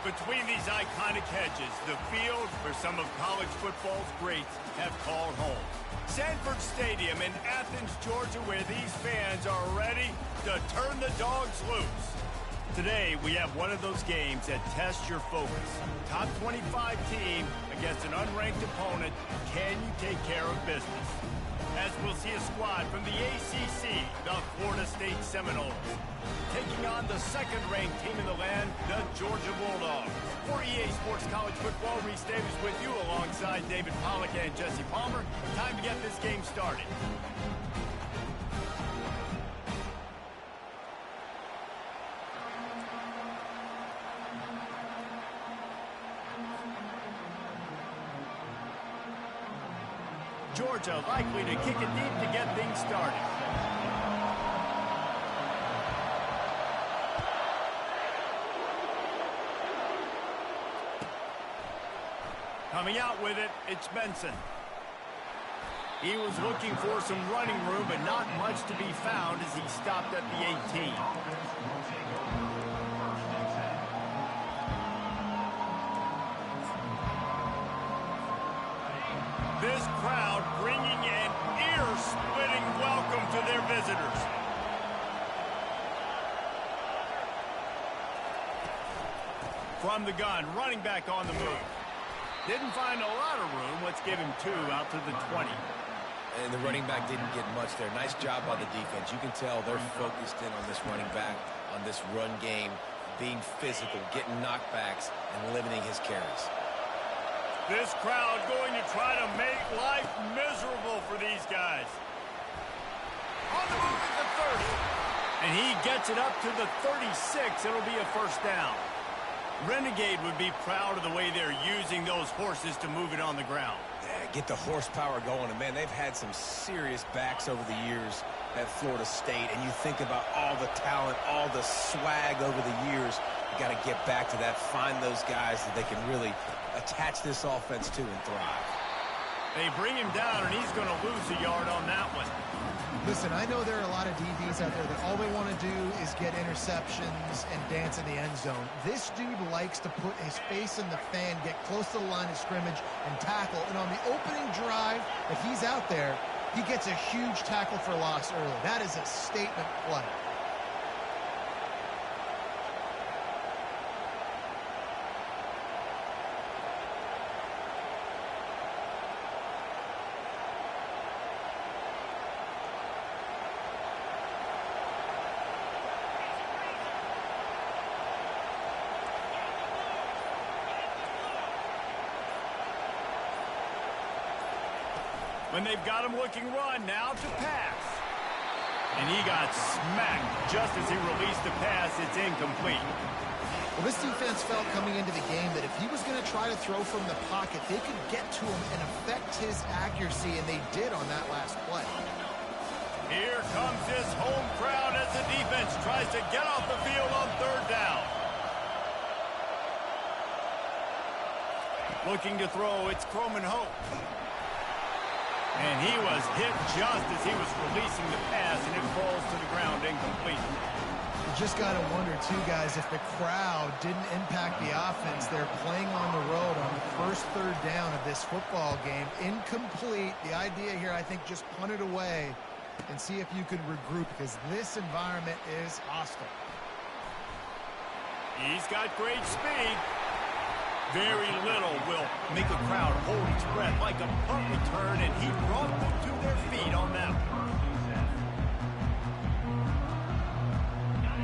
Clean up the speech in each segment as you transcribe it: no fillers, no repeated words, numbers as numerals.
Between these iconic hedges, the field where some of college football's greats have called home. Sanford Stadium in Athens, Georgia, where these fans are ready to turn the dogs loose. Today, we have one of those games that tests your focus. Top 25 team against an unranked opponent. Can you take care of business? As we'll see a squad from the ACC, the Florida State Seminoles, taking on the second-ranked team in the land, the Georgia Bulldogs. For EA Sports College Football, Reese Davis with you alongside David Pollack and Jesse Palmer. Time to get this game started. Georgia likely to kick it deep to get things started. Coming out with it, it's Benson. He was looking for some running room, but not much to be found as he stopped at the 18. This crowd bringing an ear-splitting welcome to their visitors. From the gun, running back on the move. Didn't find a lot of room. Let's give him 2 out to the 20. And the running back didn't get much there. Nice job by the defense. You can tell they're focused in on this running back, on this run game, being physical, getting knockbacks, and limiting his carries. This crowd going to try to make life miserable for these guys. On the move at the 30. And he gets it up to the 36. It'll be a first down. Renegade would be proud of the way they're using those horses to move it on the ground. Yeah, get the horsepower going. And, man, they've had some serious backs over the years at Florida State. And you think about all the talent, all the swag over the years. You got to get back to that, find those guys that they can really attach this offense to and thrive. They bring him down, and he's going to lose a yard on that one. Listen, I know there are a lot of DBs out there that all they want to do is get interceptions and dance in the end zone. This dude likes to put his face in the fan, get close to the line of scrimmage, and tackle. And on the opening drive, if he's out there, he gets a huge tackle for loss early. That is a statement play. When they've got him looking run, now to pass. And he got smacked just as he released the pass. It's incomplete. Well, this defense felt coming into the game that if he was going to try to throw from the pocket, they could get to him and affect his accuracy, and they did on that last play. Here comes this home crowd as the defense tries to get off the field on third down. Looking to throw, it's Croman Hope. And he was hit just as he was releasing the pass, and it falls to the ground incomplete. You just got to wonder, too, guys, if the crowd didn't impact the offense. They're playing on the road on the first third down of this football game. Incomplete. The idea here, I think, just punt it away and see if you can regroup, because this environment is hostile. He's got great speed. Very little will make a crowd hold its breath like a punt return, and he brought them to their feet on that one.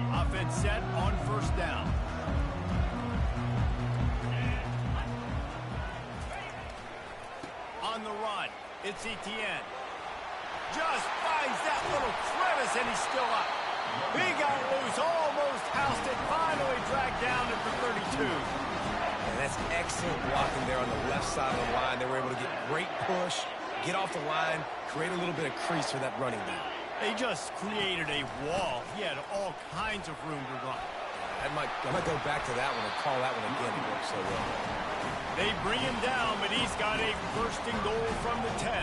Offense set on first down. On the run, it's Kttn. Just finds that little crevice, and he's still up. He got loose, almost housed it, finally dragged down at the 32. And that's excellent blocking there on the left side of the line. They were able to get great push, get off the line, create a little bit of crease for that running back. They just created a wall. He had all kinds of room to run. I might go back to that one and call that one again. It worked so well. They bring him down, but he's got a first and goal from the 10.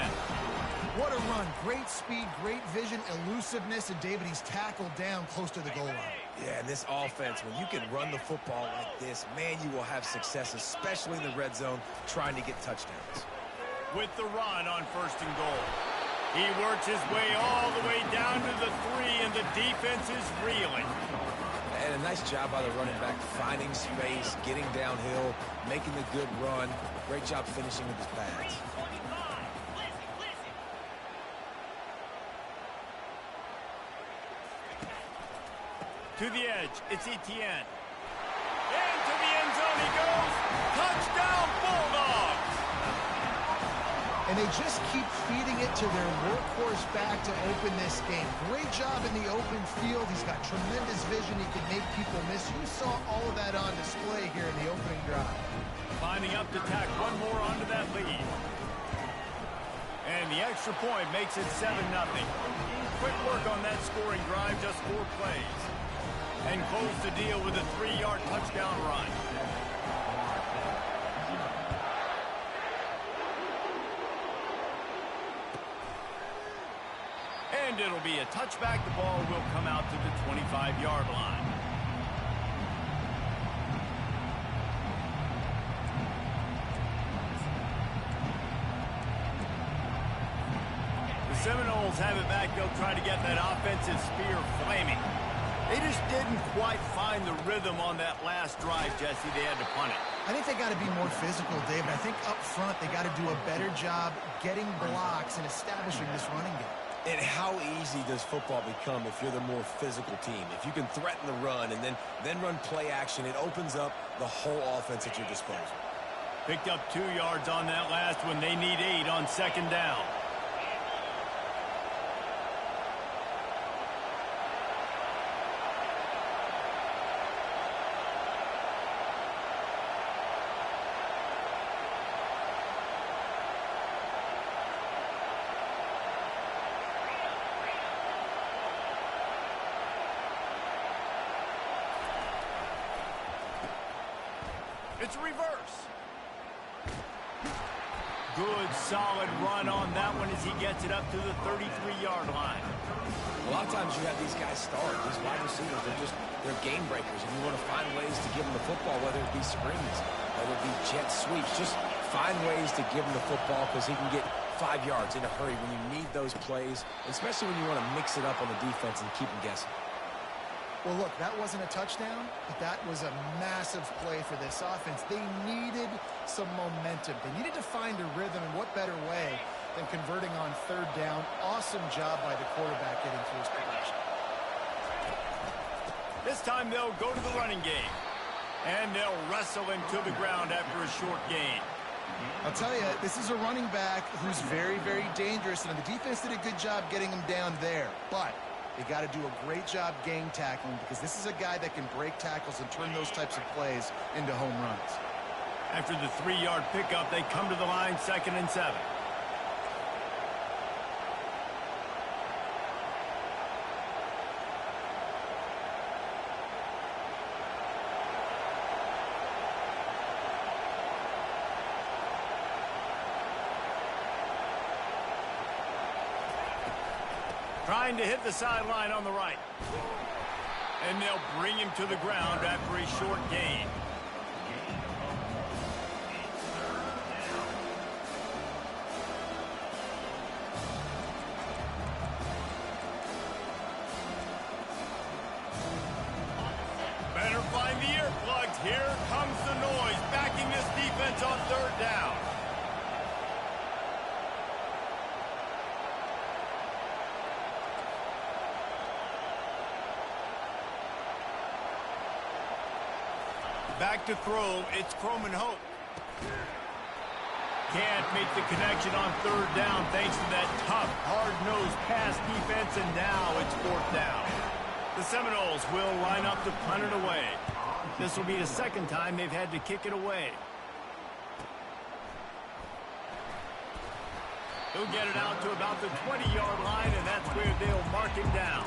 What a run. Great speed, great vision, elusiveness, and David, he's tackled down close to the goal line. Yeah, and this offense, when you can run the football like this, man, you will have success, especially in the red zone, trying to get touchdowns. With the run on 1st and goal. He works his way all the way down to the 3, and the defense is reeling. And a nice job by the running back, finding space, getting downhill, making the good run. Great job finishing with his pads. To the edge, it's Kttn. Into the end zone he goes. Touchdown, Bulldogs! And they just keep feeding it to their workhorse back to open this game. Great job in the open field. He's got tremendous vision. He can make people miss. You saw all of that on display here in the opening drive. Lining up to tack one more onto that lead. And the extra point makes it 7-0. Quick work on that scoring drive, just 4 plays. And close the deal with a 3-yard touchdown run. And it'll be a touchback. The ball will come out to the 25-yard line. The Seminoles have it back. They'll try to get that offensive spear flaming. They just didn't quite find the rhythm on that last drive, Jesse. They had to punt it. I think they got to be more physical, David. I think up front they got to do a better job getting blocks and establishing this running game. And how easy does football become if you're the more physical team? If you can threaten the run and then run play action, it opens up the whole offense at your disposal. Picked up 2 yards on that last one. They need 8 on 2nd down. It's a reverse. Good, solid run on that one as he gets it up to the 33-yard line. A lot of times you have these guys start. These wide receivers, they're game breakers, and you want to find ways to give them the football, whether it be screens, whether it be jet sweeps. Just find ways to give him the football because he can get 5 yards in a hurry when you need those plays, especially when you want to mix it up on the defense and keep them guessing. Well, look, that wasn't a touchdown, but that was a massive play for this offense. They needed some momentum. They needed to find a rhythm, and what better way than converting on 3rd down. Awesome job by the quarterback getting through his progression. This time they'll go to the running game, and they'll wrestle him to the ground after a short gain. I'll tell you, this is a running back who's very, very dangerous, and the defense did a good job getting him down there, but they got to do a great job game tackling because this is a guy that can break tackles and turn those types of plays into home runs. After the 3-yard pickup, they come to the line, 2nd and 7. Trying to hit the sideline on the right. And they'll bring him to the ground after a short gain. Better find the earplugs. Here comes the noise, backing this defense on 3rd down. Back to throw, it's Croman Hope. Can't make the connection on 3rd down thanks to that tough, hard-nosed pass defense, and now it's 4th down. The Seminoles will line up to punt it away. This will be the 2nd time they've had to kick it away. He'll get it out to about the 20-yard line, and that's where they'll mark him down.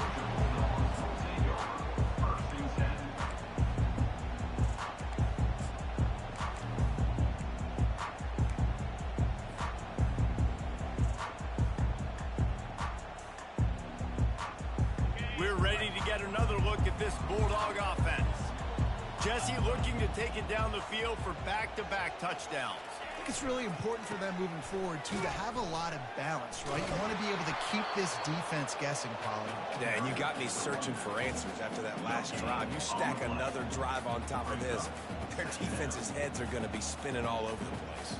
Jesse looking to take it down the field for back-to-back touchdowns. I think it's really important for them moving forward, too, to have a lot of balance, right? You want to be able to keep this defense guessing, Pollard. Yeah, and you got me searching for answers after that last drive. You stack another drive on top of this, their defense's heads are going to be spinning all over the place.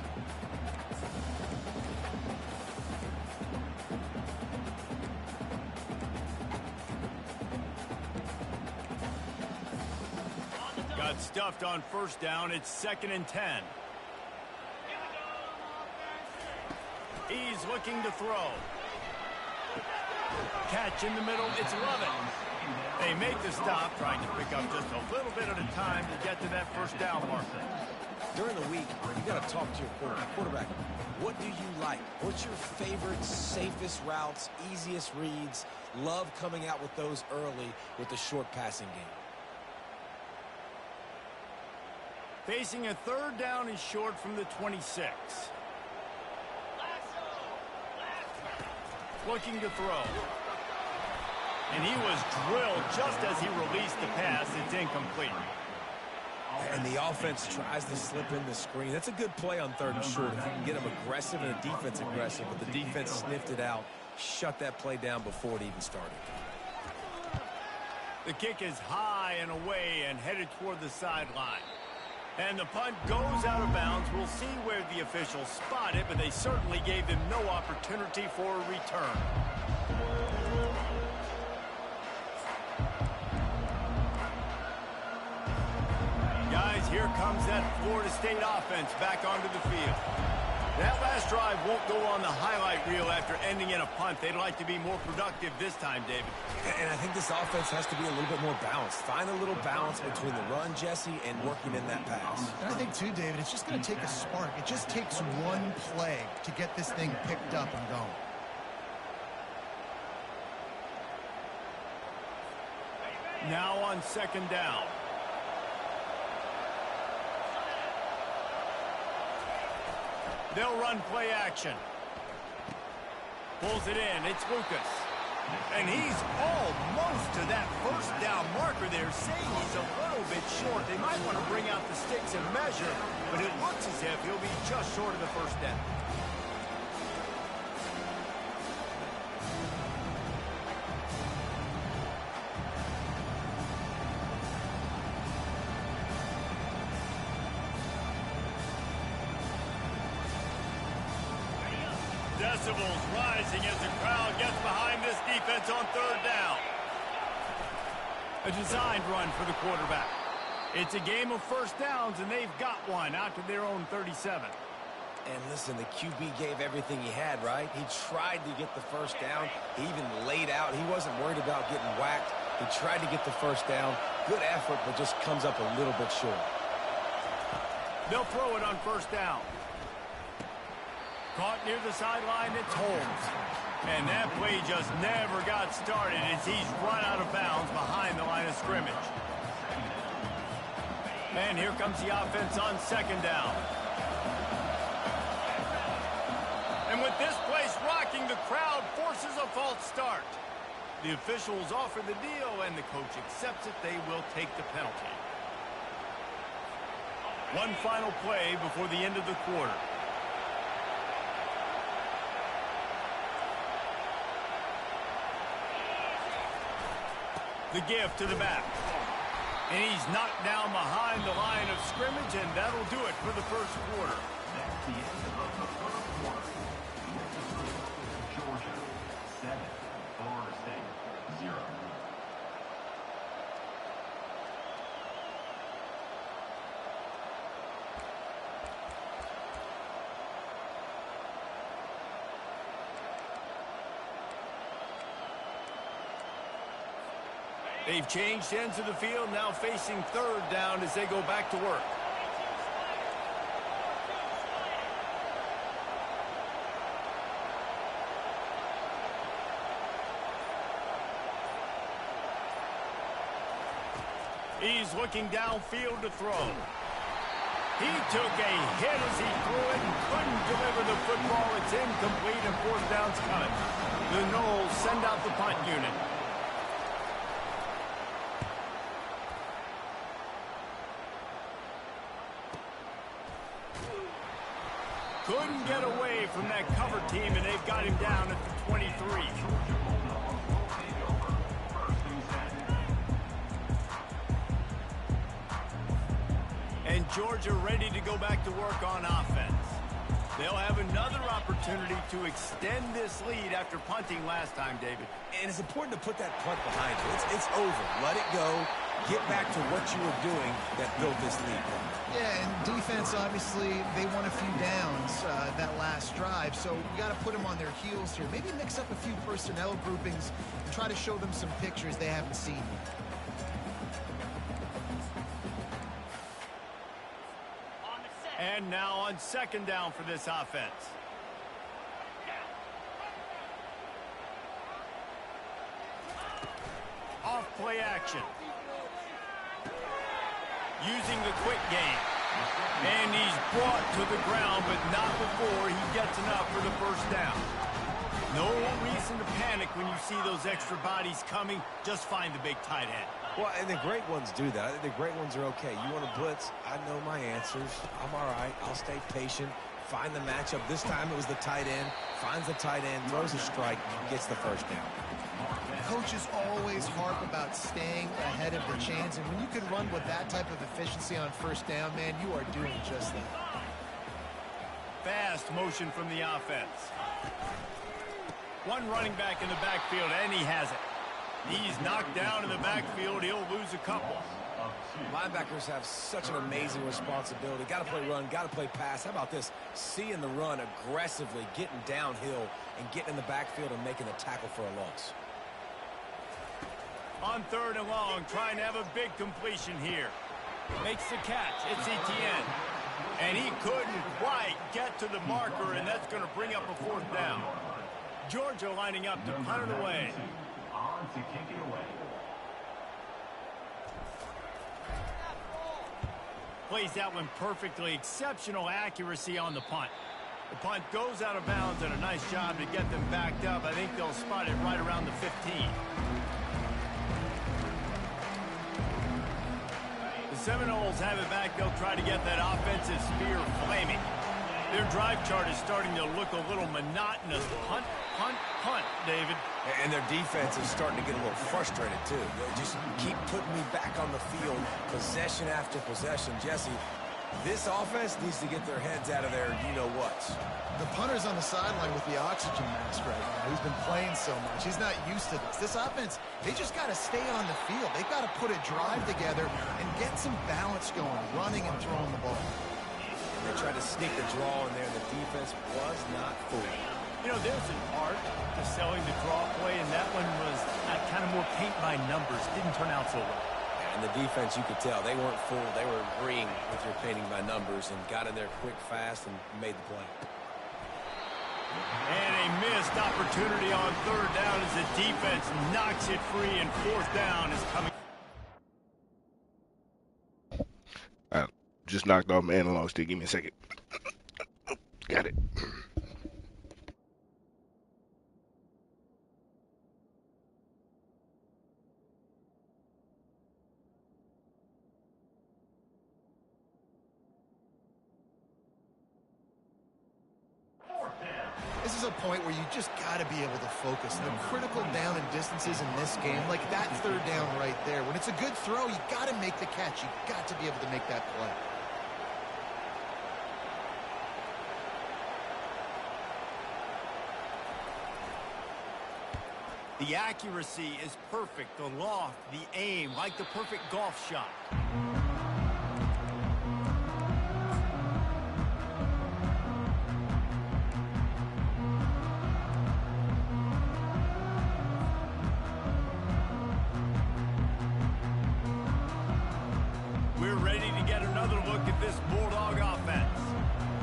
Got stuffed on first down. It's 2nd and 10. He's looking to throw. Catch in the middle. It's Lovett. They make the stop, trying to pick up just a little bit at a time to get to that first down marker. During the week, you got to talk to your quarterback. What do you like? What's your favorite, safest routes, easiest reads? Love coming out with those early with the short passing game. Facing a 3rd down and short from the 26. Looking to throw. And he was drilled just as he released the pass. It's incomplete. And the offense tries to slip in the screen. That's a good play on 3rd and short. If you can get them aggressive and the defense aggressive, but the defense sniffed it out, shut that play down before it even started. The kick is high and away and headed toward the sideline. And the punt goes out of bounds. We'll see where the officials spot it, but they certainly gave them no opportunity for a return. Guys, here comes that Florida State offense back onto the field. That last drive won't go on the highlight reel after ending in a punt. They'd like to be more productive this time, David. And I think this offense has to be a little bit more balanced. Find a little balance between the run, Jesse, and working in that pass. And I think, too, David, it's just going to take a spark. It just takes one play to get this thing picked up and going. Now on 2nd down. They'll run play action. Pulls it in. It's Lucas. And he's almost to that first down marker there, saying he's a little bit short. They might want to bring out the sticks and measure, but it looks as if he'll be just short of the first down. Decibels rising as the crowd gets behind this defense on 3rd down. A designed run for the quarterback. It's a game of first downs, and they've got one out to their own 37. And listen, the QB gave everything he had, right? He tried to get the first down. He even laid out. He wasn't worried about getting whacked. He tried to get the first down. Good effort, but just comes up a little bit short. They'll throw it on first down. Caught near the sideline, it's Holmes. And that play just never got started as he's run out of bounds behind the line of scrimmage. And here comes the offense on 2nd down. And with this place rocking, the crowd forces a false start. The officials offer the deal, and the coach accepts it. They will take the penalty. One final play before the end of the quarter. The give to the back. And he's knocked down behind the line of scrimmage, and that'll do it for the first quarter. That's the end of the first quarter. Georgia 7, Florida State 0. They've changed ends of the field, now facing 3rd down as they go back to work. He's looking downfield to throw. He took a hit as he threw it and couldn't deliver the football. It's incomplete and 4th down's coming. The Noles send out the punt unit. couldn't get away from that cover team, and they've got him down at the 23. And Georgia ready to go back to work on offense. They'll have another opportunity to extend this lead after punting last time, David. And it's important to put that punt behind you. It's over. Let it go. Get back to what you were doing that built this lead. Yeah, and defense, obviously, they won a few downs that last drive, so you got to put them on their heels here. Maybe mix up a few personnel groupings and try to show them some pictures they haven't seen yet. And now on second down for this offense. Off play action. Using the quick game. And he's brought to the ground, but not before he gets enough for the first down. No reason to panic when you see those extra bodies coming. Just find the big tight end. Well, and the great ones do that. I think the great ones are okay. You want to blitz? I know my answers. I'm all right. I'll stay patient. Find the matchup. This time it was the tight end. Finds the tight end, throws a strike, gets the first down. Coaches always harp about staying ahead of the chains, and when you can run with that type of efficiency on first down, man, you are doing just that. Fast motion from the offense. One running back in the backfield, and he has it. He's knocked down in the backfield. He'll lose a couple. Linebackers have such an amazing responsibility. Got to play run, got to play pass. How about this? Seeing the run aggressively, getting downhill, and getting in the backfield and making the tackle for a loss. On third and long, trying to have a big completion here. Makes the catch. It's Kttn. And he couldn't quite get to the marker, and that's going to bring up a fourth down. Georgia lining up to punt it away. On to kick it away. Plays that one perfectly. Exceptional accuracy on the punt. The punt goes out of bounds, and a nice job to get them backed up. I think they'll spot it right around the 15. The Seminoles have it back. They'll try to get that offensive spear flaming. Their drive chart is starting to look a little monotonous. Punt, punt, punt, David. And their defense is starting to get a little frustrated, too. They just keep putting me back on the field, possession after possession. Jesse, this offense needs to get their heads out of their you-know-whats. The punter's on the sideline with the oxygen mask right now. He's been playing so much. He's not used to this. This offense, they just got to stay on the field. They've got to put a drive together and get some balance going, running and throwing the ball. They tried to sneak the draw in there. The defense was not fooled. You know, there's an art to selling the draw play, and that one was kind of more paint by numbers. Didn't turn out so well. And the defense, you could tell, they weren't fooled. They were agreeing with your painting by numbers and got in there quick, fast, and made the play. And a missed opportunity on third down as the defense knocks it free, and fourth down is coming. Just knocked off my analog stick. Give me a second. Got it. This is a point where you just got to be able to focus. The critical down and distances in this game, like that third down right there. When it's a good throw, you got to make the catch. You got to be able to make that play. The accuracy is perfect. The loft, the aim, like the perfect golf shot. We're ready to get another look at this Bulldog offense.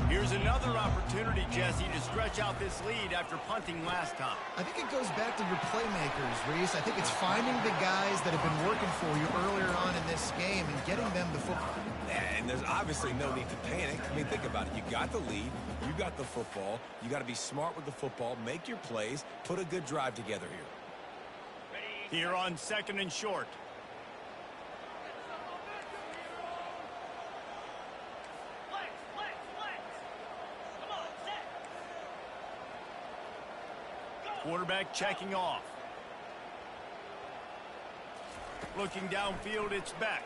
Here's another opportunity, Jesse, to stretch out this lead after punting last time. I think it goes back to your playmakers, Reese. I think it's finding the guys that have been working for you earlier on in this game and getting them the football. And there's obviously no need to panic. I mean, think about it. You got the lead. You got the football. You got to be smart with the football. Make your plays. Put a good drive together here. Here on second and short. Quarterback checking off. Looking downfield, it's back.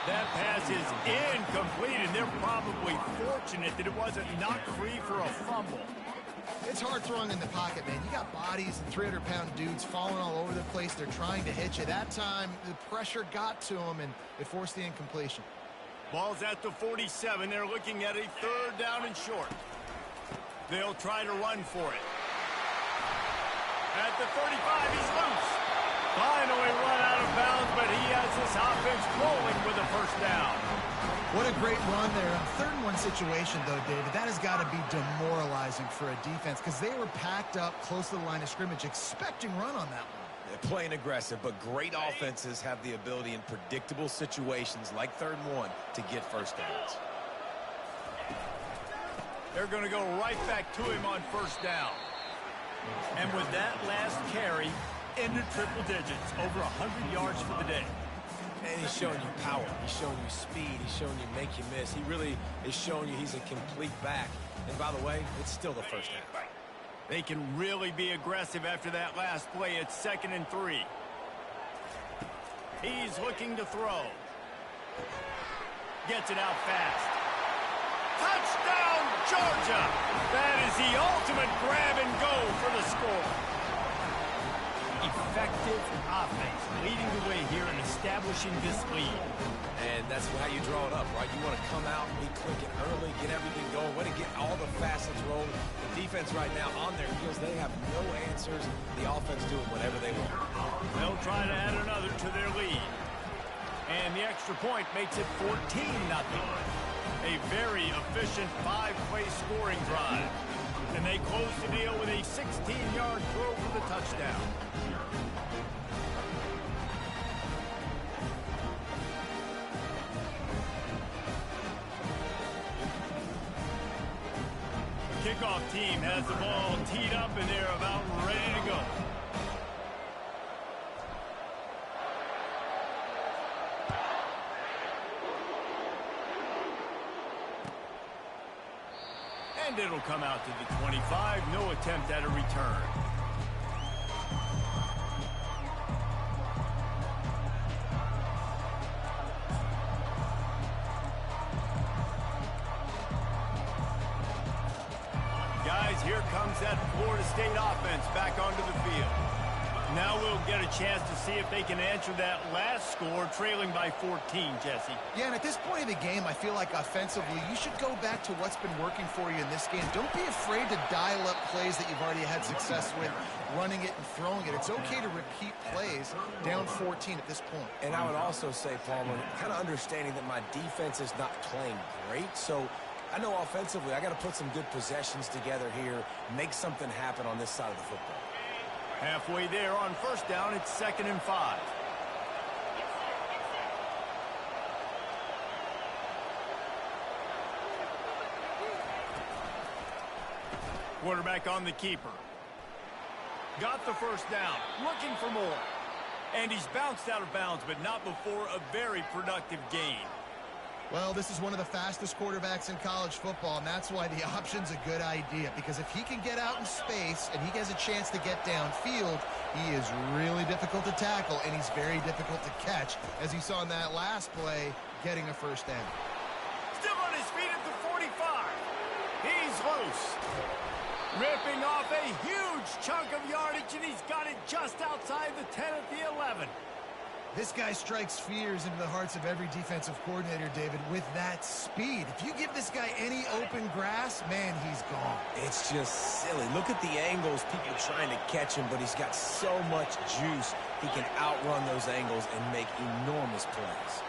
That pass is incomplete, and they're probably fortunate that it wasn't knocked free for a fumble. It's hard throwing in the pocket, man. You got bodies and 300-pound dudes falling all over the place. They're trying to hit you. That time, the pressure got to them, and it forced the incompletion. Ball's at the 47. They're looking at a 3rd down and short. They'll try to run for it. At the 35, he's loose. Finally run out of bounds, but he has this offense rolling with a 1st down. What a great run there. In 3rd and 1 situation, though, David, that has got to be demoralizing for a defense because they were packed up close to the line of scrimmage, expecting run on that one. They're playing aggressive, but great offenses have the ability in predictable situations like 3rd and 1 to get 1st downs. They're going to go right back to him on 1st down. And with that last carry, into triple digits, over 100 yards for the day. And he's showing you power. He's showing you speed. He's showing you make you miss. He really is showing you he's a complete back. And by the way, it's still the 1st down. They can really be aggressive after that last play. It's 2nd and 3. He's looking to throw. Gets it out fast. Touchdown, Georgia! That is the ultimate grab and go for the score. Effective offense leading the way here and establishing this lead. And that's how you draw it up, right? You want to come out, be clicking early, get everything going, want to get all the facets rolling. The defense right now on their heels, they have no answers. The offense doing whatever they want. They'll try to add another to their lead. And the extra point makes it 14-0. A very efficient 5-play scoring drive. And they close the deal with a 16-yard throw for the touchdown. Kickoff team has the ball teed up and they're about ready to go. And it'll come out to the 25. No attempt at a return. Guys, here comes that Florida State offense back onto the field. Now we'll get a chance to see if they can answer that last score, trailing by 14, Jesse. Yeah, and at this point of the game, I feel like offensively, you should go back to what's been working for you in this game. Don't be afraid to dial up plays that you've already had success with, running it and throwing it. It's okay to repeat plays down 14 at this point. And I would also say, Palmer, kind of understanding that my defense is not playing great, so I know offensively I got to put some good possessions together here, make something happen on this side of the football. Halfway there on 1st down, it's 2nd and 5. Quarterback on the keeper. Got the 1st down, looking for more. And he's bounced out of bounds, but not before a very productive gain. Well, this is one of the fastest quarterbacks in college football, and that's why the option's a good idea. Because if he can get out in space and he has a chance to get downfield, he is really difficult to tackle, and he's very difficult to catch, as you saw in that last play, getting a 1st down. Still on his feet at the 45. He's loose. Ripping off a huge chunk of yardage, and he's got it just outside the 10 at the 11. This guy strikes fears into the hearts of every defensive coordinator, David, with that speed. If you give this guy any open grass, man, he's gone. It's just silly. Look at the angles, people trying to catch him, but he's got so much juice. He can outrun those angles and make enormous plays.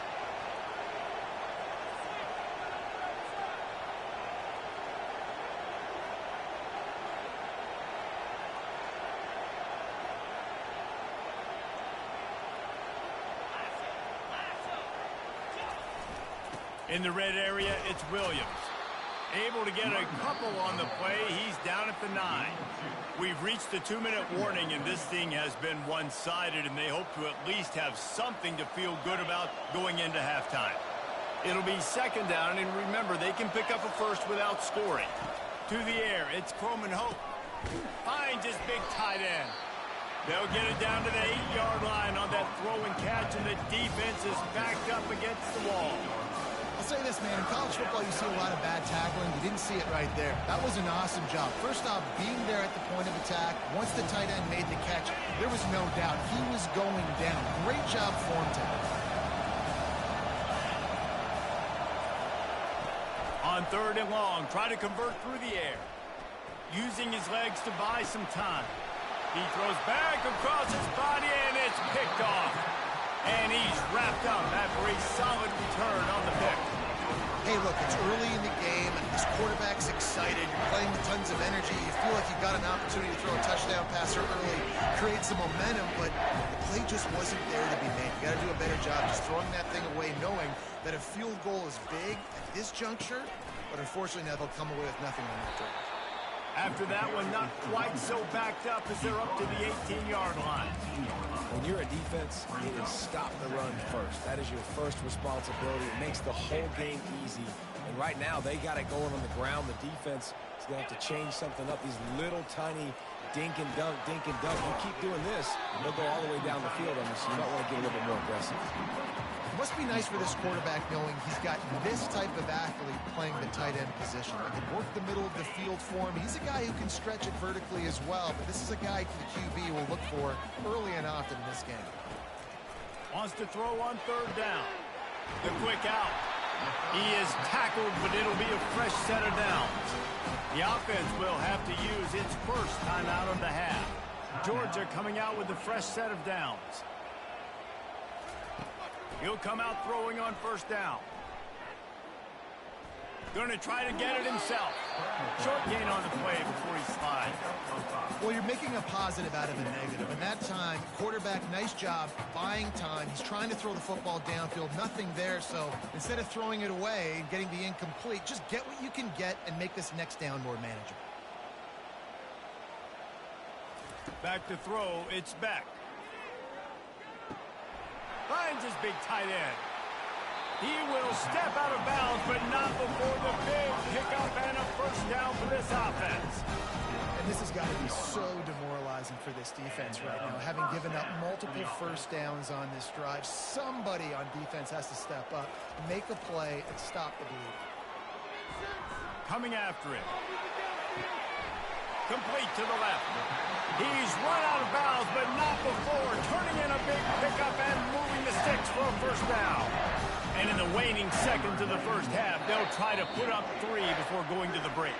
In the red area, it's Williams. Able to get a couple on the play. He's down at the 9. We've reached the 2-minute warning, and this thing has been one-sided, and they hope to at least have something to feel good about going into halftime. It'll be 2nd down, and remember, they can pick up a 1st without scoring. To the air, it's Croman Hope. Finds his big tight end. They'll get it down to the 8-yard line on that throw and catch, and the defense is backed up against the wall. I'll say this, man. In college football, you see a lot of bad tackling. You didn't see it right there. That was an awesome job. First off, being there at the point of attack. Once the tight end made the catch, there was no doubt he was going down. Great job form tackle. On 3rd and long, try to convert through the air. Using his legs to buy some time. He throws back across his body, and it's picked off. And he's wrapped up after a solid return on the pick. Hey, look, it's early in the game, and this quarterback's excited. You're playing with tons of energy. You feel like you've got an opportunity to throw a touchdown pass early, create some momentum, but the play just wasn't there to be made. You got to do a better job just throwing that thing away, knowing that a field goal is big at this juncture, but unfortunately now they'll come away with nothing on that drive. After that one, not quite so backed up as they're up to the 18-yard line. When you're a defense, it is stop the run first. That is your first responsibility. It makes the whole game easy. And right now, they got it going on the ground. The defense is going to have to change something up. These little tiny dink and dunk, dink and dunk. You keep doing this, they'll go all the way down the field on you, so you might want to get a little bit more aggressive. It must be nice for this quarterback knowing he's got this type of athlete playing the tight end position. He can work the middle of the field for him. He's a guy who can stretch it vertically as well, but this is a guy the QB will look for early and often in this game. Wants to throw on 3rd down. The quick out. He is tackled, but it'll be a fresh set of downs. The offense will have to use its first timeout of the half. Georgia coming out with a fresh set of downs. He'll come out throwing on 1st down. Going to try to get it himself. Short gain on the play before he slides. Well, you're making a positive out of a negative. And that time, quarterback, nice job buying time. He's trying to throw the football downfield. Nothing there, so instead of throwing it away and getting the incomplete, just get what you can get and make this next down more manageable. Back to throw, it's Beck. Finds his big tight end. He will step out of bounds, but not before the big pickup and a 1st down for this offense. And this has got to be so demoralizing for this defense right now. Having given up multiple 1st downs on this drive, somebody on defense has to step up, make a play, and stop the bleed. Coming after it. Complete to the left. He's run out of bounds, but not before turning in a big pickup and moving the sticks for a 1st down. And in the waning seconds of the 1st half, they'll try to put up 3 before going to the break.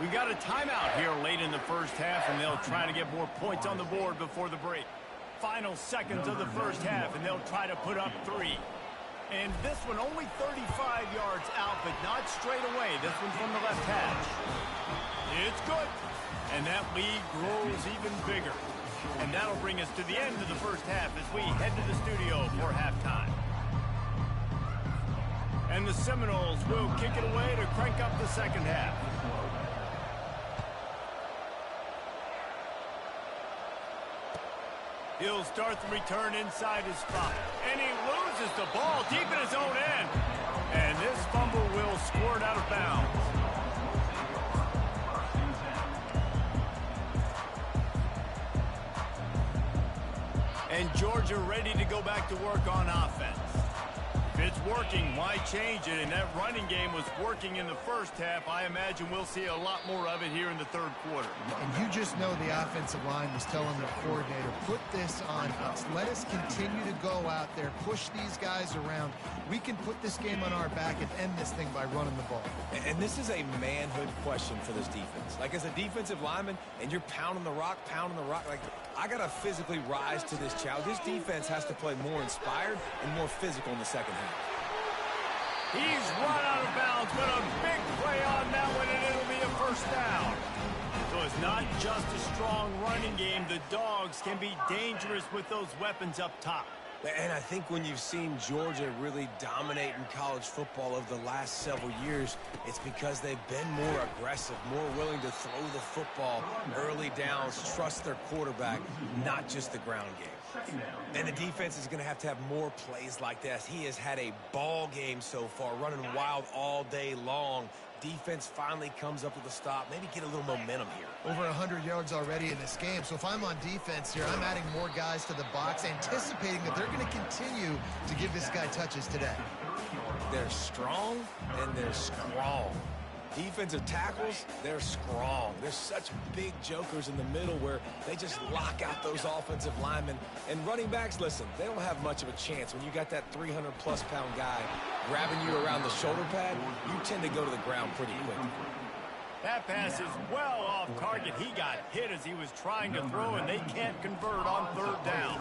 We got a timeout here late in the 1st half, and they'll try to get more points on the board before the break. Final seconds of the 1st half, and they'll try to put up 3. And this one only 35 yards out, but not straight away. This one from the left hash. It's good. And that lead grows even bigger. And that'll bring us to the end of the 1st half as we head to the studio for halftime. And the Seminoles will kick it away to crank up the 2nd half. He'll start the return inside his spot. And he loses the ball deep in his own end. And this fumble will squirt out of bounds. And Georgia ready to go back to work on offense. If it's working, why change it? And that running game was working in the 1st half. I imagine we'll see a lot more of it here in the 3rd quarter. And you just know the offensive line was telling the coordinator, put this on us. Let us continue to go out there, push these guys around. We can put this game on our back and end this thing by running the ball. And this is a manhood question for this defense. Like, as a defensive lineman, and you're pounding the rock, like, I got to physically rise to this challenge. This defense has to play more inspired and more physical in the 2nd half. He's run out of bounds, but a big play on that one, and it'll be a 1st down. So it's not just a strong running game. The Dogs can be dangerous with those weapons up top. And I think when you've seen Georgia really dominate in college football over the last several years, it's because they've been more aggressive, more willing to throw the football early downs, trust their quarterback, not just the ground game. And the defense is going to have more plays like this. He has had a ball game so far, running wild all day long. Defense finally comes up with a stop, maybe get a little momentum here. Over 100 yards already in this game. So if I'm on defense here, I'm adding more guys to the box, anticipating that they're going to continue to give this guy touches today. They're strong and they're strong. Defensive tackles, they're strong. They're such big jokers in the middle where they just lock out those offensive linemen. And running backs, listen, they don't have much of a chance. When you got that 300-plus pound guy grabbing you around the shoulder pad, you tend to go to the ground pretty quickly. That pass is well off target. He got hit as he was trying to throw, and they can't convert on third down.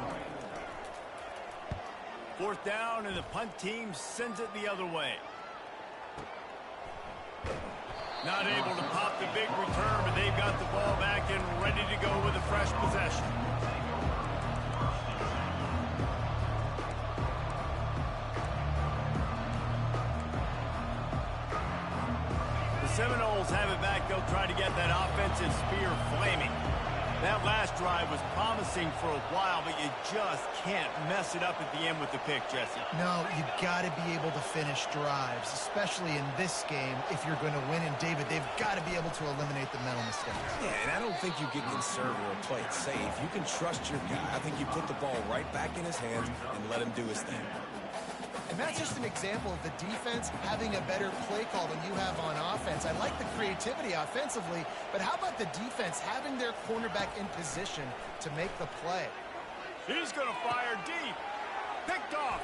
Fourth down, and the punt team sends it the other way. Not able to pop the big return, but they've got the ball back and ready to go with a fresh possession. The Seminoles have it back. They'll try to get that offensive spear flaming. That last drive was promising for a while, but you just can't mess it up at the end with the pick, Jesse. No, you got to be able to finish drives, especially in this game if you're going to win. And, David, they've got to be able to eliminate the mental mistakes. Yeah, and I don't think you get conservative or play it safe. You can trust your guy. I think you put the ball right back in his hands and let him do his thing. And that's just an example of the defense having a better play call than you have on offense. I like the creativity offensively, but how about the defense having their cornerback in position to make the play? He's going to fire deep. Picked off.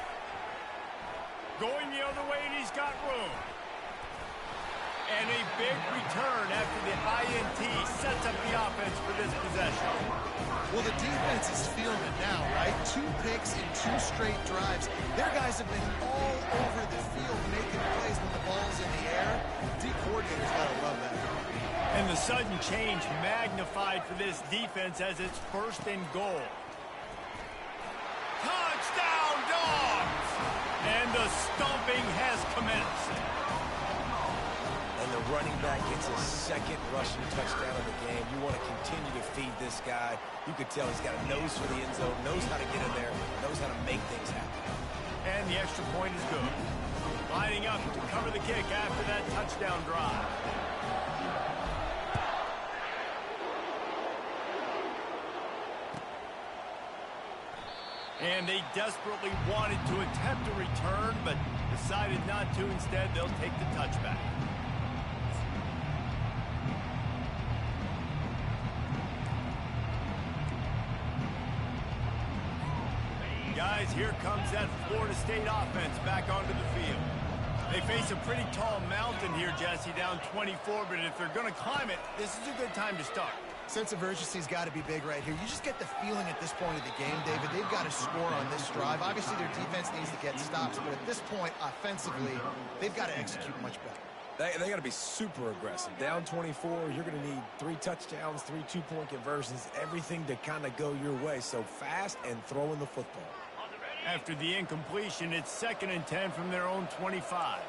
Going the other way, and he's got room. And a big return after the INT sets up the offense for this possession. Well, the defense is feeling it now, right? 2 picks in 2 straight drives. Their guys have been all over the field making plays when the ball's in the air. D coordinators got to love that. And the sudden change magnified for this defense as it's first and goal. Touchdown, Dogs! And the stomping has commenced. And the running back gets his second rushing touchdown of the game. You want to continue to feed this guy. You could tell he's got a nose for the end zone, knows how to get in there, knows how to make things happen. And the extra point is good. Lining up to cover the kick after that touchdown drive. And they desperately wanted to attempt a return, but decided not to. Instead, they'll take the touchback. Guys, here comes that Florida State offense back onto the field. They face a pretty tall mountain here, Jesse, down 24, but if they're going to climb it, this is a good time to start. Sense of urgency's got to be big right here. You just get the feeling at this point of the game, David, they've got to score on this drive. Obviously, their defense needs to get stops, but at this point, offensively, they've got to execute much better. They got to be super aggressive. Down 24, you're going to need 3 touchdowns, 3 two-point conversions, everything to kind of go your way. So fast and throwing the football. After the incompletion, it's 2nd and 10 from their own 25.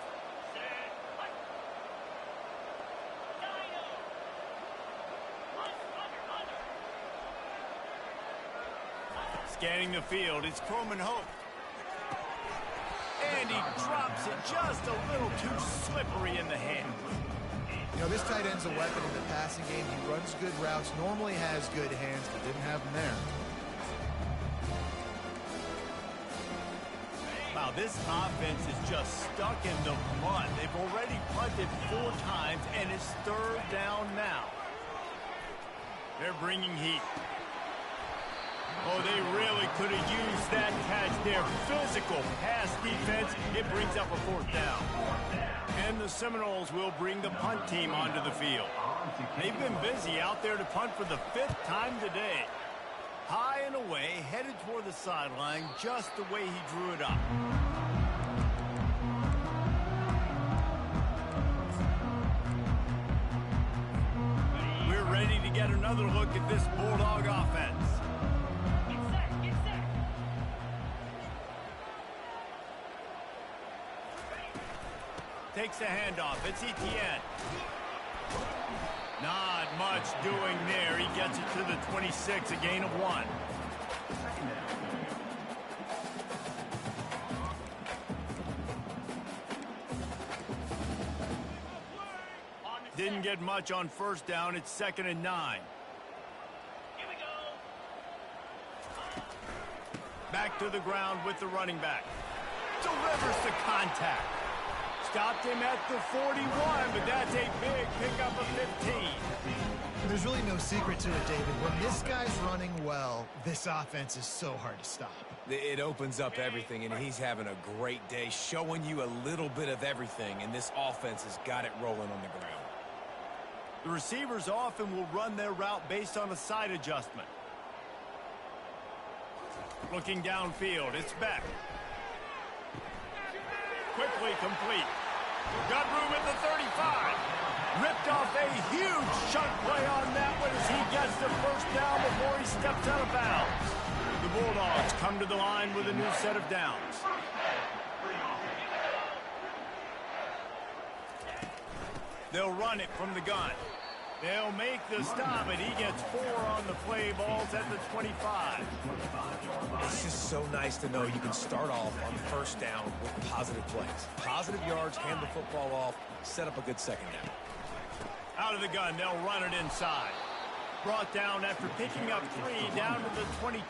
Scanning the field, it's Croman Hope. And he drops it just a little too slippery in the hands. You know, this tight end's a weapon in the passing game. He runs good routes, normally has good hands, but didn't have them there. Wow, this offense is just stuck in the mud. They've already punted 4 times, and it's 3rd down now. They're bringing heat. Oh, they really could have used that catch there. Physical pass defense. It brings up a 4th down. And the Seminoles will bring the punt team onto the field. They've been busy out there to punt for the 5th time today. High and away, headed toward the sideline, just the way he drew it up. We're ready to get another look at this Bulldog offense. Takes the handoff. It's Kttn. Not much doing there. He gets it to the 26, a gain of 1. Didn't get much on first down. It's 2nd and 9. Back to the ground with the running back. Delivers the contact. Stopped him at the 41, but that's a big pickup of 15. There's really no secret to it, David. When this guy's running well, this offense is so hard to stop. It opens up everything, and he's having a great day, showing you a little bit of everything, and this offense has got it rolling on the ground. The receivers often will run their route based on a side adjustment. Looking downfield, it's Beck. Quickly complete. Got room at the 35. Ripped off a huge shunt play on that one as he gets the first down before he steps out of bounds. The Bulldogs come to the line with a new set of downs. They'll run it from the gun. They'll make the stop, and he gets 4 on the play. Ball's at the 25. It's just so nice to know you can start off on first down with positive plays. Positive yards, hand the football off, set up a good second down. Out of the gun, they'll run it inside. Brought down after picking up 3 down to the 22.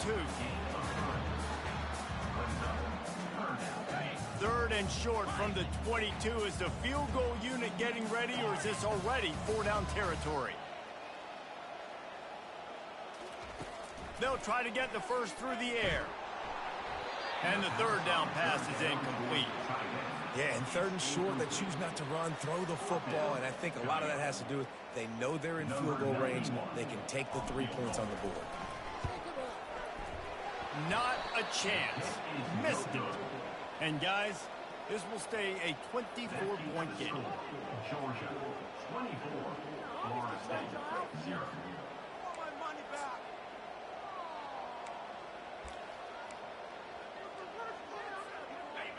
3rd and short from the 22. Is the field goal unit getting ready, or is this already 4-down territory? They'll try to get the first through the air. And the 3rd down pass is incomplete. Yeah, and 3rd and short, they choose not to run, throw the football, and I think a lot of that has to do with they know they're in field goal range. They can take the 3 points on the board. Not a chance. Missed it. And guys, this will stay a 24-point game. Georgia, 24. Florida State, 0.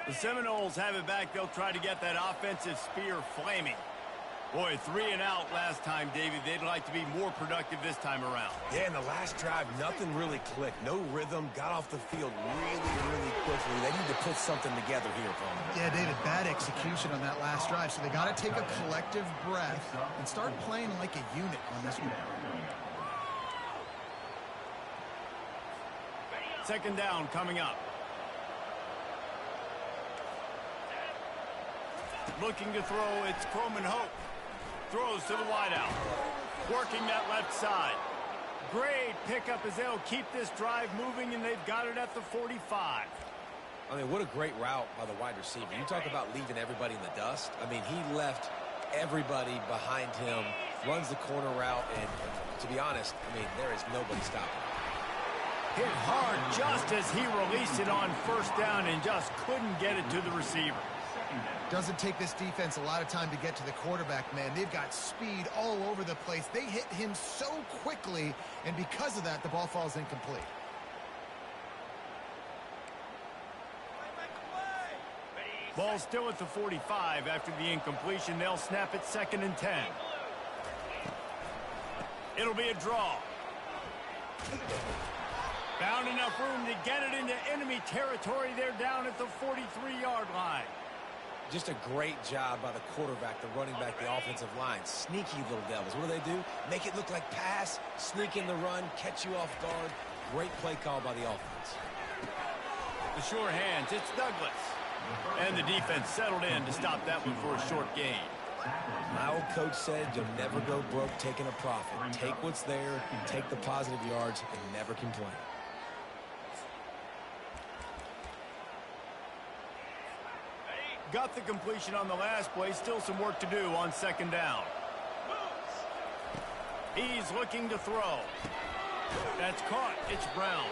The Seminoles have it back. They'll try to get that offensive spear flaming. Boy, 3 and out last time, David. They'd like to be more productive this time around. Yeah, in the last drive, nothing really clicked. No rhythm, got off the field really quickly. They need to put something together here, Palmer. Yeah, David, bad execution on that last drive, so they got to take a collective breath and start playing like a unit on this one. 2nd down coming up. Looking to throw, it's Croman Hope. Throws to the wideout. Working that left side. Great pickup as they'll keep this drive moving, and they've got it at the 45. I mean, what a great route by the wide receiver. You talk about leaving everybody in the dust. I mean, he left everybody behind him, runs the corner route, and to be honest, I mean, there is nobody stopping him. Hit hard just as he released it on first down and just couldn't get it to the receiver. Doesn't take this defense a lot of time to get to the quarterback, man. They've got speed all over the place. They hit him so quickly, and because of that, the ball falls incomplete. Ball still at the 45 after the incompletion. They'll snap it 2nd and 10. It'll be a draw. Found enough room to get it into enemy territory. They're down at the 43-yard line. Just a great job by the quarterback, the running back, the offensive line. Sneaky little devils. What do? Make it look like pass, sneak in the run, catch you off guard. Great play call by the offense. The sure hands, it's Douglas. And the defense settled in to stop that one for a short gain. My old coach said you'll never go broke taking a profit. Take what's there, take the positive yards, and never complain. Got the completion on the last play. Still some work to do on 2nd down. He's looking to throw. That's caught. It's Brown.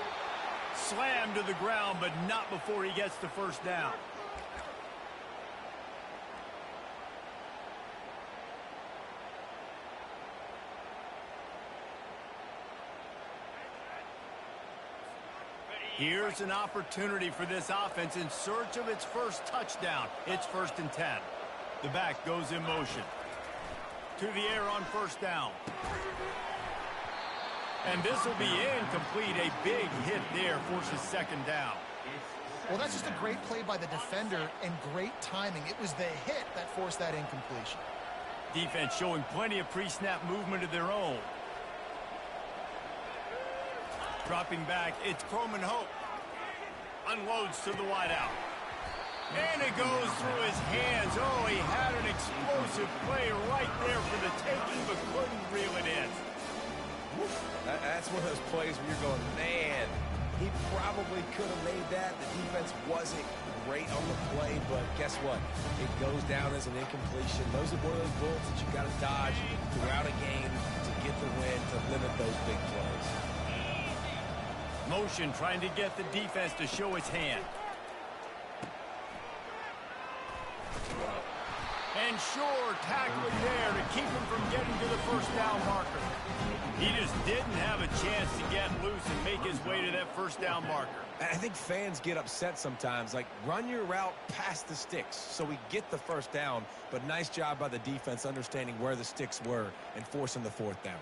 Slammed to the ground, but not before he gets the first down. Here's an opportunity for this offense in search of its first touchdown. It's 1st and 10. The back goes in motion. To the air on first down. And this will be incomplete. A big hit there forces 2nd down. Well, that's just a great play by the defender and great timing. It was the hit that forced that incompletion. Defense showing plenty of pre-snap movement of their own. Dropping back, it's Croman Hope. Unloads to the wideout. And it goes through his hands. Oh, he had an explosive play right there for the taking, but couldn't reel it in. That's one of those plays where you're going, man, he probably could have made that. The defense wasn't great on the play, but guess what? It goes down as an incompletion. Those are one of those bullets that you got to dodge throughout a game to get the win, to limit those big plays. Motion trying to get the defense to show its hand. And sure, tackling there to keep him from getting to the first down marker. He just didn't have a chance to get loose and make his way to that first down marker. And I think fans get upset sometimes, like run your route past the sticks so we get the first down, but nice job by the defense understanding where the sticks were and forcing the fourth down.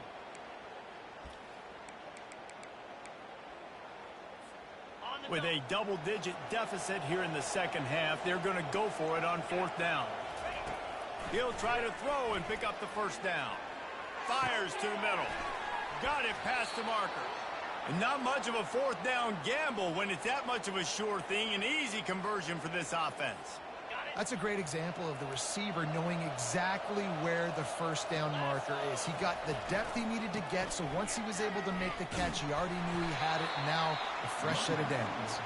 With a double-digit deficit here in the second half, they're going to go for it on fourth down. He'll try to throw and pick up the first down. Fires to the middle. Got it past the marker. And not much of a fourth down gamble when it's that much of a sure thing. An easy conversion for this offense. That's a great example of the receiver knowing exactly where the first down marker is. He got the depth he needed to get, so once he was able to make the catch, he already knew he had it. Now, a fresh set of downs.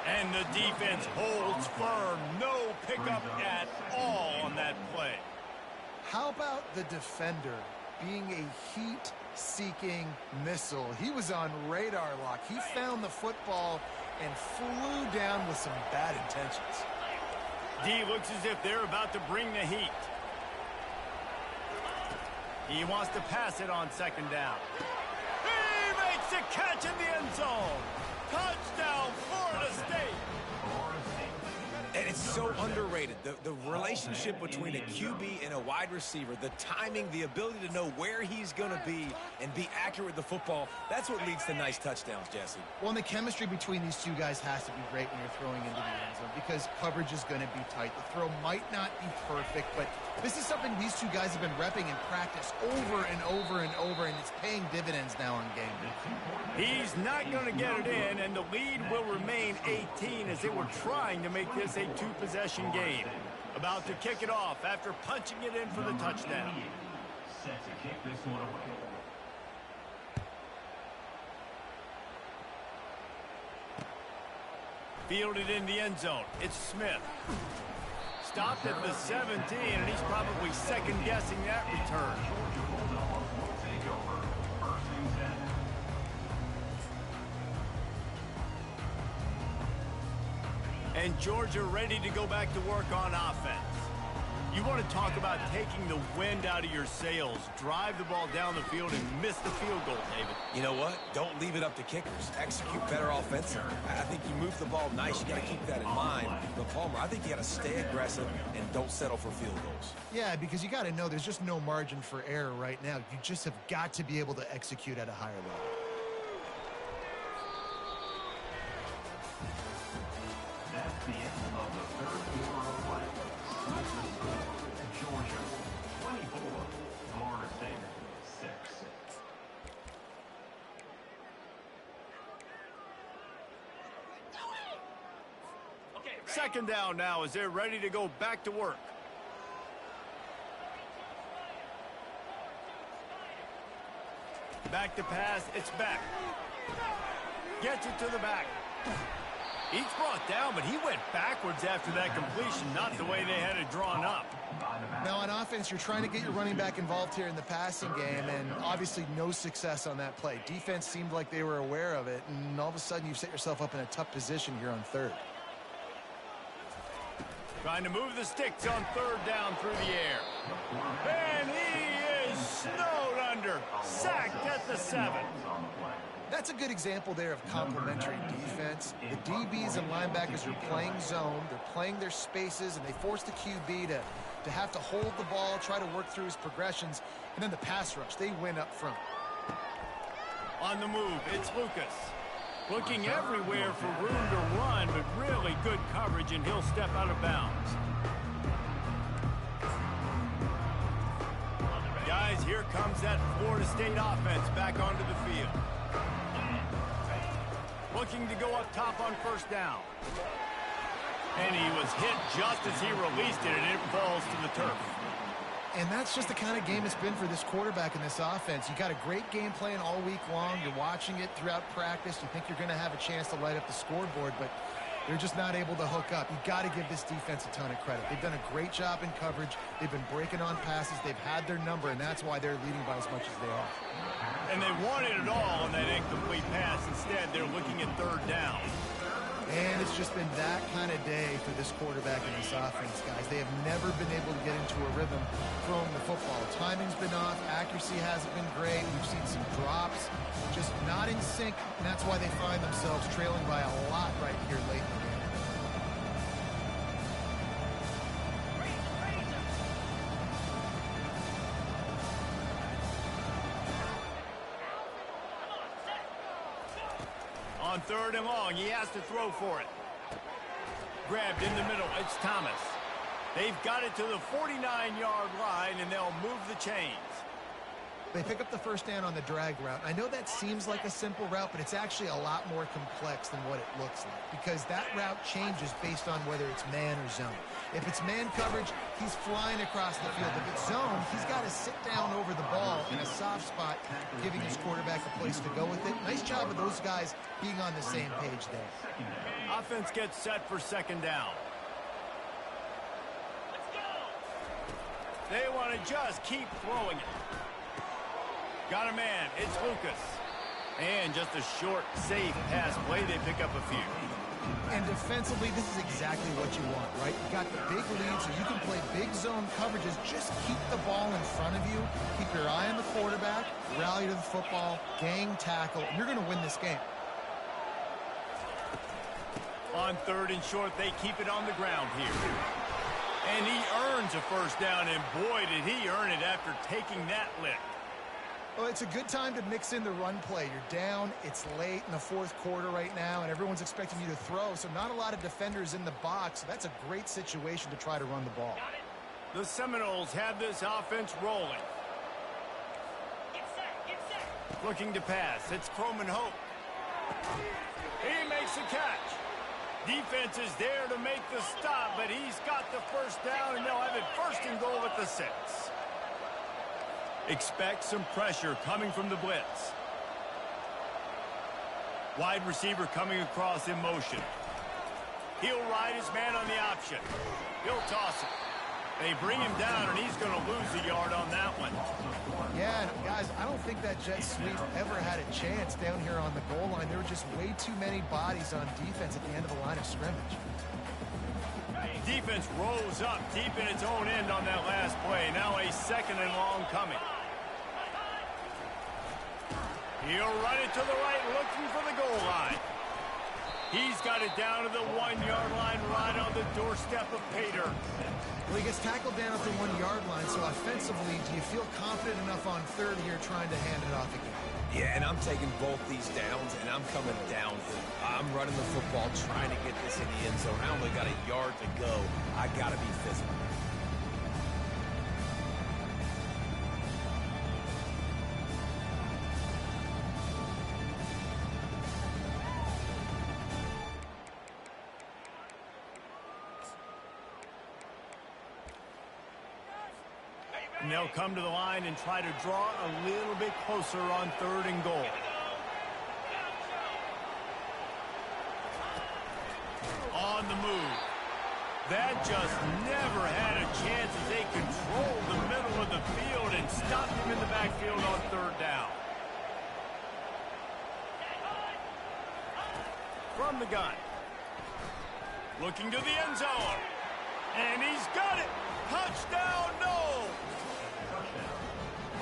And the defense holds firm. No pickup at all on that play. How about the defender being a heat-seeking missile? He was on radar lock. He found the football and flew down with some bad intentions. D looks as if they're about to bring the heat. He wants to pass it on second down. He makes the catch in the end zone. Touchdown, Florida State. And it's so underrated. The relationship between a QB and a wide receiver, the timing, the ability to know where he's going to be and be accurate with the football, that's what leads to nice touchdowns, Jesse. Well, and the chemistry between these two guys has to be great when you're throwing into the end zone because coverage is going to be tight. The throw might not be perfect, but this is something these two guys have been repping in practice over and over and over, and it's paying dividends now on game day. He's not going to get it in, and the lead will remain 18 as they were trying to make this a two-possession game. About to kick it off after punching it in for the touchdown. Set to kick this one away. Fielded in the end zone. It's Smith. Stopped at the 17, and he's probably second-guessing that return. And Georgia ready to go back to work on offense. You want to talk about taking the wind out of your sails. Drive the ball down the field and miss the field goal, David. You know what? Don't leave it up to kickers. Execute better offensively. I think you move the ball nice. You got to keep that in mind. But Palmer, I think you got to stay aggressive and don't settle for field goals. Yeah, because you got to know there's just no margin for error right now. You just have got to be able to execute at a higher level. That's the end of the third quarter of play. Georgia 24, Florida State 6. Second down now as they're ready to go back to work. Back to pass, it's back. Gets it to the back. He's brought down, but he went backwards after that completion, not the way they had it drawn up. Now on offense, you're trying to get your running back involved here in the passing game, and obviously no success on that play. Defense seemed like they were aware of it, and all of a sudden you've set yourself up in a tough position here on third. Trying to move the sticks on third down through the air. And he is snowed under. Sacked at the 7. That's a good example there of complementary defense. The DBs and linebackers are playing zone. They're playing their spaces, and they force the QB to have to hold the ball, try to work through his progressions, and then the pass rush. They win up front. On the move, it's Lucas. Looking everywhere for room to run, but really good coverage, and he'll step out of bounds. here comes that Florida State offense back onto the field. Looking to go up top on first down. And he was hit just as he released it, and it falls to the turf. And that's just the kind of game it's been for this quarterback in this offense. You got a great game plan all week long. You're watching it throughout practice. You think you're going to have a chance to light up the scoreboard, but they're just not able to hook up. You got to give this defense a ton of credit. They've done a great job in coverage. They've been breaking on passes. They've had their number, and that's why they're leading by as much as they are. And they wanted it all on that incomplete pass. Instead, they're looking at third down. And it's just been that kind of day for this quarterback and this offense, guys. They have never been able to get into a rhythm throwing the football. Timing's been off. Accuracy hasn't been great. We've seen some drops. Just not in sync, and that's why they find themselves trailing by a lot right here late in the game. On third and long, he has to throw for it. Grabbed in the middle, it's Thomas. They've got it to the 49-yard line, and they'll move the chains. They pick up the first down on the drag route. I know that seems like a simple route, but it's actually a lot more complex than what it looks like, because that route changes based on whether it's man or zone. If it's man coverage, he's flying across the field. If it's zone, he's got to sit down over the ball in a soft spot, giving his quarterback a place to go with it. Nice job of those guys being on the same page there. Offense gets set for second down. They want to just keep throwing it. Got a man. It's Lucas. And just a short, safe pass play. They pick up a few. And defensively, this is exactly what you want, right? You got the big lead, so you can play big zone coverages. Just keep the ball in front of you. Keep your eye on the quarterback. Rally to the football. Gang tackle. And you're going to win this game. On third and short, they keep it on the ground here. And he earns a first down, and boy, did he earn it after taking that lick. Well, it's a good time to mix in the run play. You're down, it's late in the fourth quarter right now, and everyone's expecting you to throw, so not a lot of defenders in the box. So that's a great situation to try to run the ball. The Seminoles have this offense rolling. Looking to pass. It's Croman Hope. He makes the catch. Defense is there to make the stop, but he's got the first down, and they'll have it first and goal at the 6. Expect some pressure coming from the blitz. Wide receiver coming across in motion. He'll ride his man on the option. He'll toss it. They bring him down, and he's going to lose a yard on that one. Yeah, guys, I don't think that jet sweep ever had a chance down here on the goal line. There were just way too many bodies on defense at the end of the line of scrimmage. Defense rolls up deep in its own end on that last play. Now a second and long coming. He'll run it to the right, looking for the goal line. He's got it down to the 1-yard line, right on the doorstep of Pater. Well, he gets tackled down at the 1-yard line, so offensively, do you feel confident enough on third here trying to hand it off again? Yeah, and I'm taking both these downs, and I'm coming downhill. I'm running the football, trying to get this in the end zone. I only got a yard to go. I got to be physical. And they'll come to the line and try to draw a little bit closer on third and goal. On the move. That just never had a chance as they controlled the middle of the field and stopped him in the backfield on third down. From the gun. Looking to the end zone. And he's got it. Touchdown, no!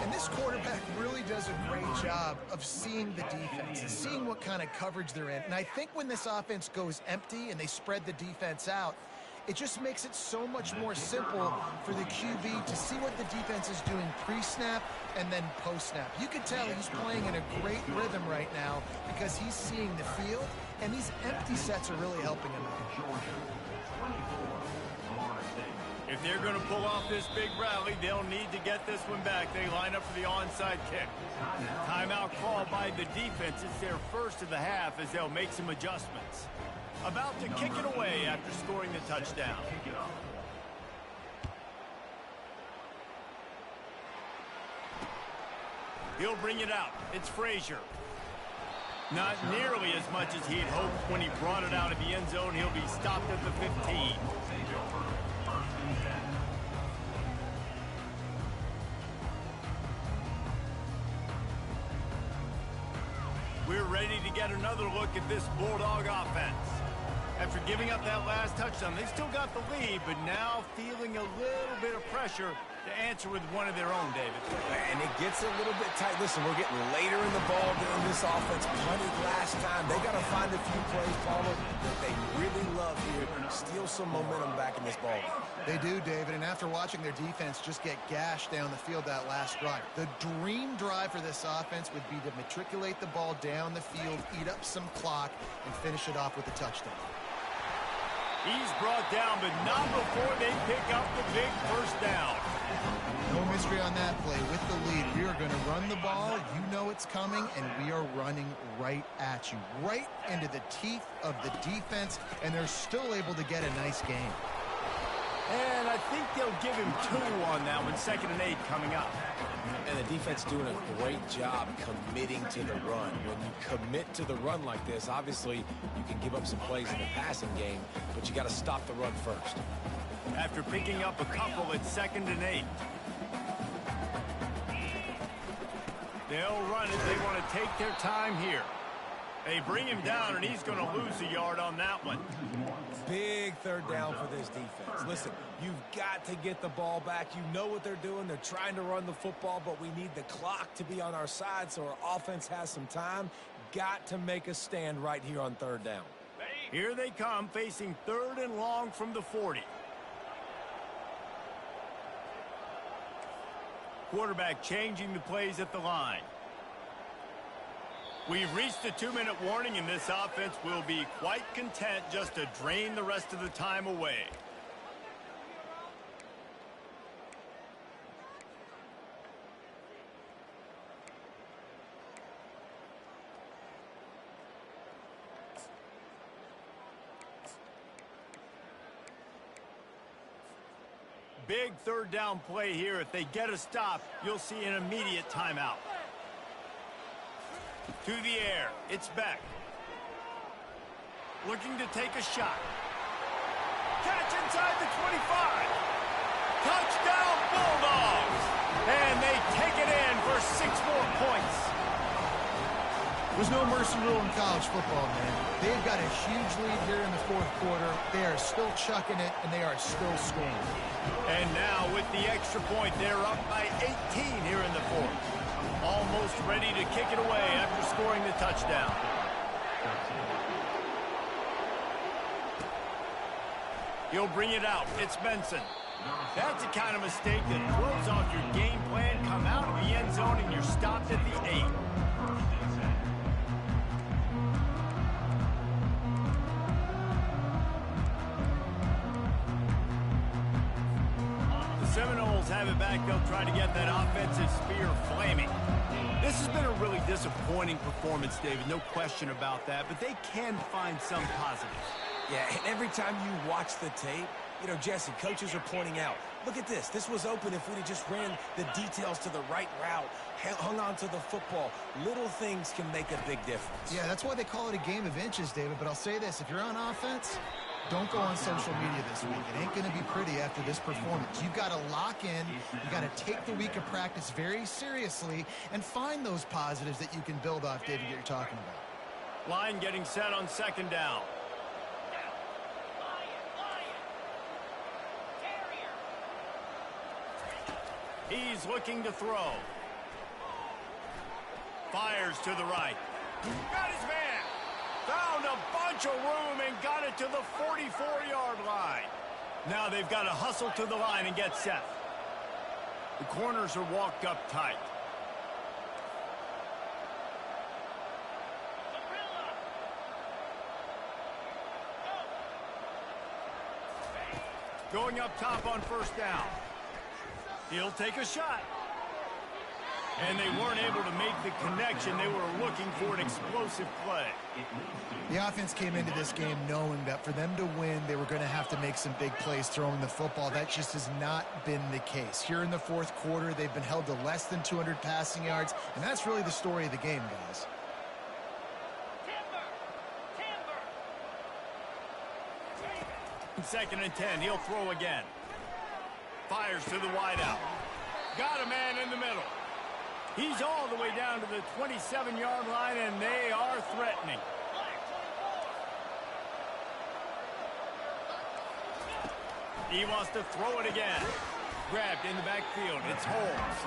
And this quarterback really does a great job of seeing the defense and seeing what kind of coverage they're in. And I think when this offense goes empty and they spread the defense out, it just makes it so much more simple for the QB to see what the defense is doing pre-snap and then post-snap. You can tell he's playing in a great rhythm right now because he's seeing the field, and these empty sets are really helping him out. If they're going to pull off this big rally, they'll need to get this one back. They line up for the onside kick. Timeout called by the defense. It's their first of the half as they'll make some adjustments. About to kick it away after scoring the touchdown. He'll bring it out. It's Frazier. Not nearly as much as he'd hoped when he brought it out of the end zone. He'll be stopped at the 15. We're ready to get another look at this Bulldog offense. After giving up that last touchdown, they still got the lead, but now feeling a little bit of pressure to answer with one of their own, David. And it gets a little bit tight. Listen, we're getting later in the ball game. This offense punted last time. They got to find a few plays, Paulo, that they really love here. Steal some momentum back in this ball game. They do, David, and after watching their defense just get gashed down the field that last drive, the dream drive for this offense would be to matriculate the ball down the field, eat up some clock, and finish it off with a touchdown. He's brought down, but not before they pick up the big first down. No mystery on that play. With the lead, we are going to run the ball. You know it's coming, and we are running right at you, right into the teeth of the defense, and they're still able to get a nice game. And I think they'll give him 2 on that one, 2nd and 8 coming up. And the defense doing a great job committing to the run. When you commit to the run like this, obviously you can give up some plays in the passing game, but you got to stop the run first. After picking up a couple, it's 2nd and 8. They'll run it. They want to take their time here. They bring him down, and he's going to lose a yard on that one. Big 3rd down for this defense. Listen, you've got to get the ball back. You know what they're doing. They're trying to run the football, but we need the clock to be on our side so our offense has some time. Got to make a stand right here on 3rd down. Here they come, facing 3rd and long from the 40. Quarterback changing the plays at the line. We've reached the 2-minute warning, and this offense will be quite content just to drain the rest of the time away. Big 3rd down play here. If they get a stop, you'll see an immediate timeout. To the air, it's Beck. Looking to take a shot. Catch inside the 25. Touchdown Bulldogs! And they take it in for 6 more points. There's no mercy rule in college football, man. They've got a huge lead here in the 4th quarter. They are still chucking it, and they are still scoring. And now with the extra point, they're up by 18 here in the 4th. Almost ready to kick it away after scoring the touchdown. He'll bring it out. It's Benson. That's the kind of mistake that throws off your game plan. Come out of the end zone and you're stopped at the 8. Seminoles have it back. They'll try to get that offensive spear flaming. This has been a really disappointing performance, David. No question about that. But they can find some positives. Yeah, and every time you watch the tape, you know, Jesse, coaches are pointing out, look at this. This was open if we'd have just ran the details to the right route, hung on to the football. Little things can make a big difference. Yeah, that's why they call it a game of inches, David. But I'll say this. If you're on offense, don't go on social media this week. It ain't going to be pretty after this performance. You've got to lock in. You've got to take the week of practice very seriously and find those positives that you can build off, David, that you're talking about. Line getting set on 2nd down. He's looking to throw. Fires to the right. Got his man. Found a bunch of room and got it to the 44-yard line. Now they've got to hustle to the line and get set. The corners are walked up tight. Going up top on first down. He'll take a shot. And they weren't able to make the connection. They were looking for an explosive play. The offense came into this game knowing that for them to win, they were going to have to make some big plays throwing the football. That just has not been the case. Here in the fourth quarter, they've been held to less than 200 passing yards, and that's really the story of the game, guys. Second and 10, he'll throw again. Fires to the wideout. Got a man in the middle. He's all the way down to the 27-yard line, and they are threatening. He wants to throw it again. Grabbed in the backfield. It's Holmes.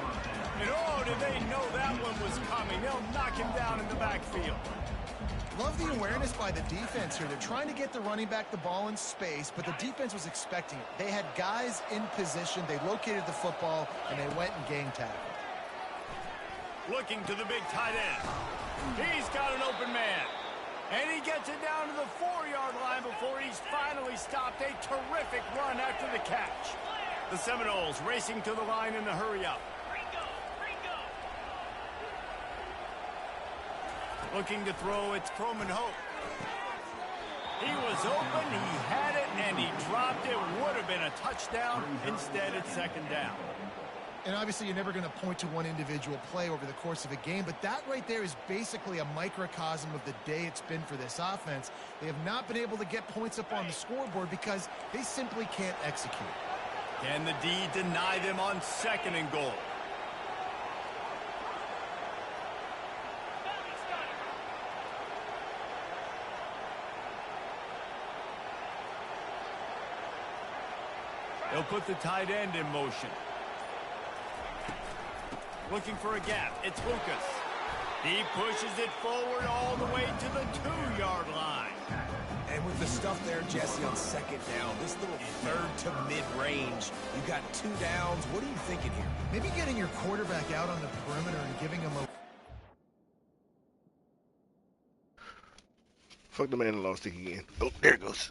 And oh, did they know that one was coming. They'll knock him down in the backfield. Love the awareness by the defense here. They're trying to get the running back the ball in space, but the defense was expecting it. They had guys in position. They located the football, and they went and gang tackled. Looking to the big tight end. He's got an open man. And he gets it down to the 4-yard line before he's finally stopped. A terrific run after the catch. The Seminoles racing to the line in the hurry-up. Looking to throw, it's Croman Hope. He was open, he had it, and he dropped it. Would have been a touchdown. Instead, it's second down. And obviously, you're never going to point to one individual play over the course of a game, but that right there is basically a microcosm of the day it's been for this offense. They have not been able to get points up on the scoreboard because they simply can't execute. Can the D deny them on second and goal? They'll put the tight end in motion. Looking for a gap. It's Lucas. He pushes it forward all the way to the 2-yard line. And with the stuff there, Jesse, on second down, this little third to mid-range, you got 2 downs. What are you thinking here? Maybe getting your quarterback out on the perimeter and giving him a... Fuck the man and lost stick again. Oh, there it goes.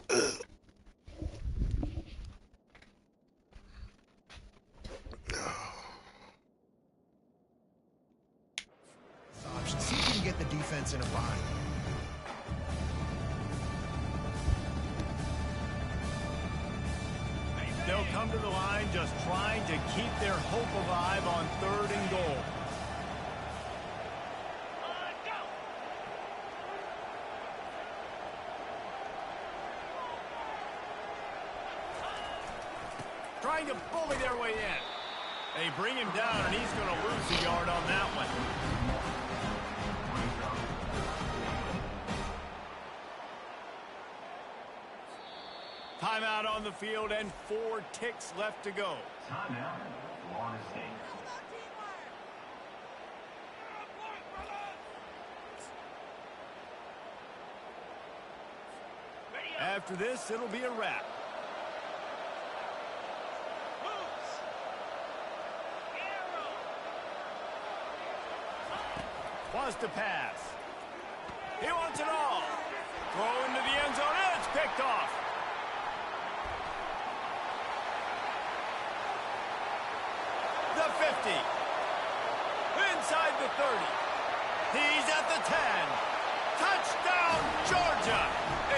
See if you can get the defense in a bind. They'll come to the line just trying to keep their hope alive on third and goal. Trying to bully their way in. They bring him down, and he's going to lose a yard on that one. Timeout on the field and 4 ticks left to go. Timeout, Florida State. After this, it'll be a wrap. Wants to pass. He wants it all. Throw into the end zone, and it's picked off. The 50. Inside the 30. He's at the 10. Touchdown, Georgia.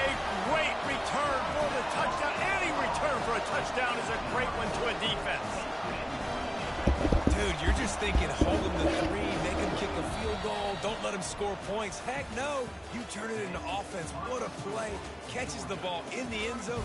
A great return for the touchdown. Any return for a touchdown is a great one to a defense. Dude, you're just thinking, hold him to 3, make him kick a field goal, don't let him score points. Heck no, you turn it into offense. What a play. Catches the ball in the end zone.